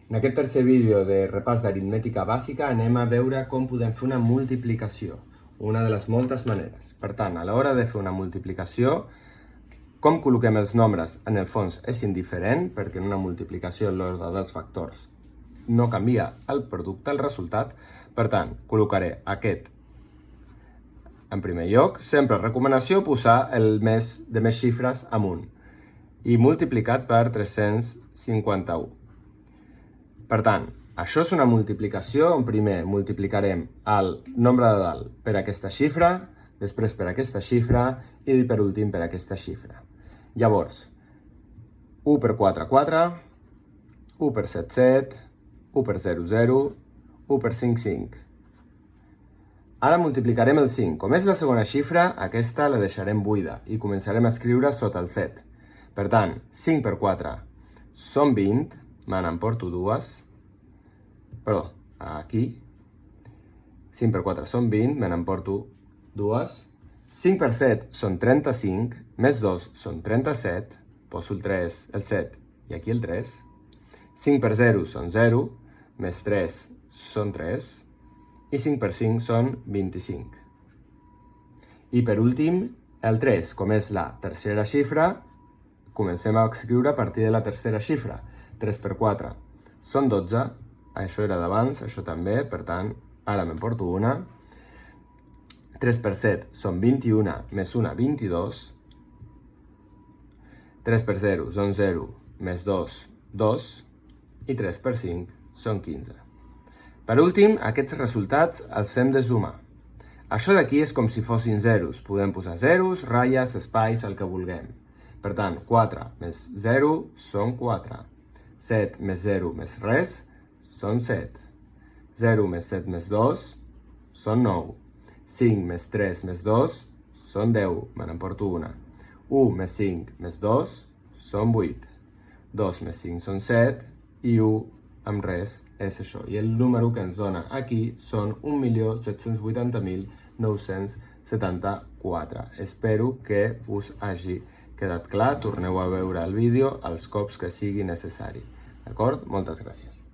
En aquest tercer vídeo de repàs d'aritmètica bàsica anem a veure com podem fer una multiplicació, una de les moltes maneres. Per tant, a l'hora de fer una multiplicació, com col·loquem els nombres en el fons és indiferent, perquè en una multiplicació l'ordre dels factors no canvia el producte, el resultat. Per tant, col·locaré aquest en primer lloc. Sempre recomanació posar el més de més xifres amunt i multiplicat per 351. Per tant, això és una multiplicació on primer multiplicarem el nombre de dalt per aquesta xifra, després per aquesta xifra i per últim per aquesta xifra. Llavors, 1 per 4, 4, 1 per 7, 7, 1 per 0, 0, 1 per 5, 5. Ara multiplicarem el 5. Com és la segona xifra, aquesta la deixarem buida i començarem a escriure sota el 7. Per tant, 5 per 4 són 20, me n'emporto dues. Perdó, aquí. 5 per 4 són 20, me n'emporto dues. 5 per 7 són 35, més 2 són 37, poso el 3, el 7 i aquí el 3. 5 per 0 són 0, més 3 són 3, i 5 per 5 són 25. I per últim, el 3, com és la tercera xifra, comencem a escriure a partir de la tercera xifra. 3 per 4 són 12, això era d'abans, això també, per tant, ara me'n porto una. 3 per 7 són 21, més 1, 22. 3 per 0 són 0, més 2, 2. I 3 per 5 són 15. Per últim, aquests resultats els hem de sumar. Això d'aquí és com si fossin zeros. Podem posar zeros, ratlles, espais, el que vulguem. Per tant, 4 més 0 són 4. 7 més 0 més res són 7. 0 més 7 més 2 són 9. 5 més 3 més 2 són 10, me n'emporto una. 1 més 5 més 2 són 8. 2 més 5 són 7 i 1 amb res és això. I el número que ens dona aquí són 1.780.974. Espero que us hagi quedat clar. Torneu a veure el vídeo els cops que sigui necessari. D'acord? Moltes gràcies.